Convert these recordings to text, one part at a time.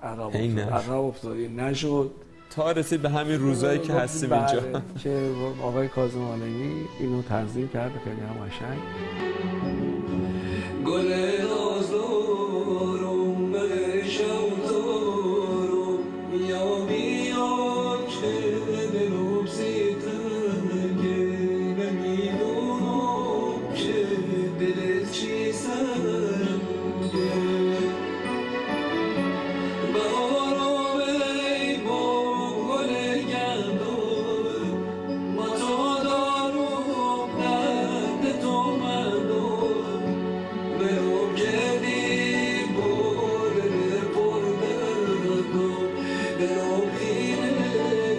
عقب افتاد نشد تا رسید به همین روزایی که هستیم اینجا که آقای کاظم عالمی اینو تنظیم کرد خیلی هم قشنگ. گل نازدارم به شوتارم بیا بیا که دلم سیتنگه نمیدونم که دلت چی سنگه بهارم ای با گل گندم ما تو دارم درد تو مندم برم کردی بوده پر دردم برم خیلی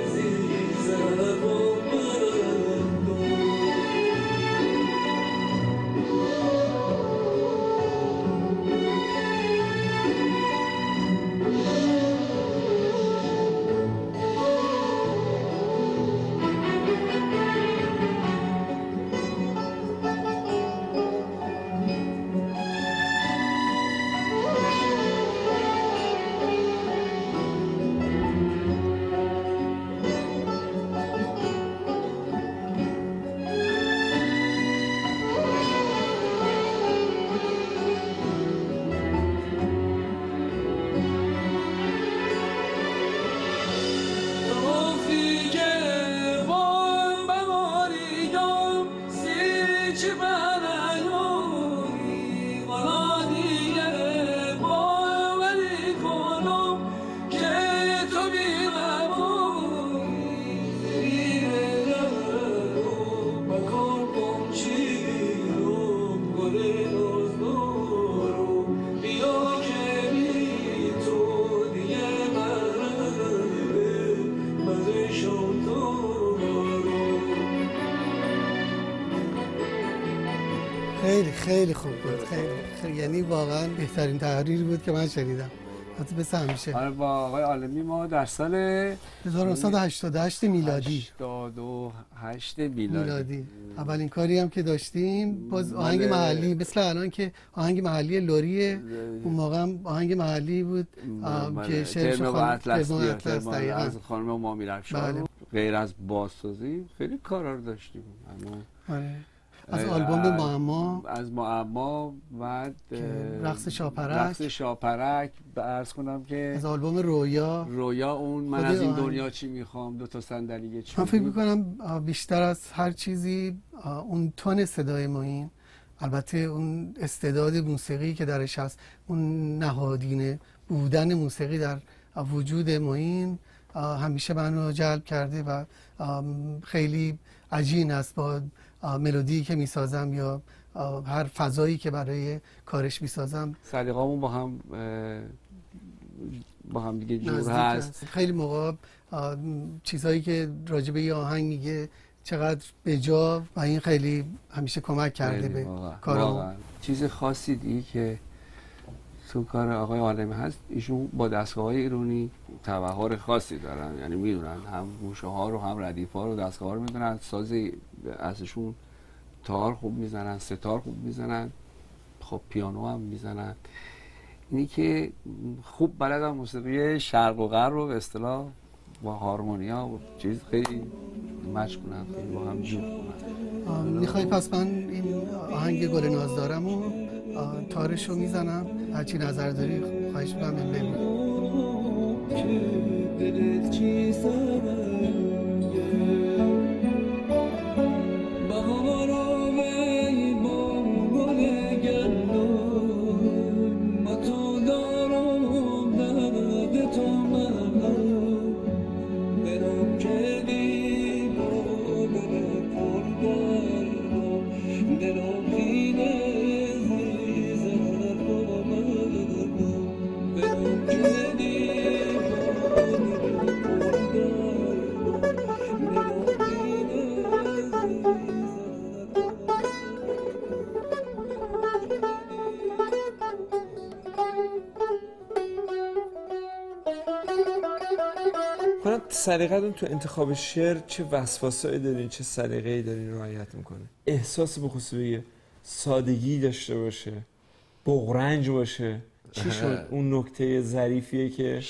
زیزم و خیلی خوب بود. خیلی یعنی واقعا بهترین تحریری بود که من شنیدم. حتی بس همیشه. آره با آقای عالمی ما در سال 1988 میلادی 88 میلادی اولین کاری هم که داشتیم باز آهنگ محلی مثل الان که آهنگ محلی لوریه، اون موقع هم آهنگ محلی بود که شعرش اطلس از خانم مامی رفشار. غیر از بازسازی خیلی کارا رو داشتیم. آره از آلبوم معما و رقص شاپرک عرض کنم که از آلبوم رویا اون من از این دنیا چی میخوام، 2 تا صندلی چی. من فکر میکنم بیشتر از هر چیزی اون تون صدای معین، البته اون استعداد موسیقی که درش هست، اون نهادینه بودن موسیقی در وجود معین همیشه منو جلب کرده و خیلی عجین است با ملودی که میسازم یا هر فضایی که برای کارش میسازم. سلیقه‌مون با هم دیگه جور هست. خیلی موقع چیزایی که راجع به یه آهنگ میگه چقدر بجا و این خیلی همیشه کمک کرده به کارم. چیز خاصی دیگه که تو کار آقای عالمی هست، ایشون با دستگاه‌های ایرانی تبحر خاصی دارن، یعنی میدونن هم گوشه ها رو هم ردیف ها رو دستگاه ها رو میدونن، ساز ازشون تار خوب میزنن، ستار خوب میزنن، خب پیانو هم میزنن. اینی که خوب بلدن موسیقی شرق و غرب رو به اصطلاح با هارمونیا و چیز خیلی مچ کنن، خیلی با هم جور کنن. میخوای پس من این آهنگ گل نازدارم و تارش رو میزنم، هرچی نظر داری خواهش میکنم ببین. سلیقه‌تون تو انتخاب شعر چه وسواسایی دارین، چه سلیقه‌ای دارین رعایت میکنه؟ احساس به خصوص سادگی داشته باشه، بغرنج باشه، چی شد اون نکته ظریفیه که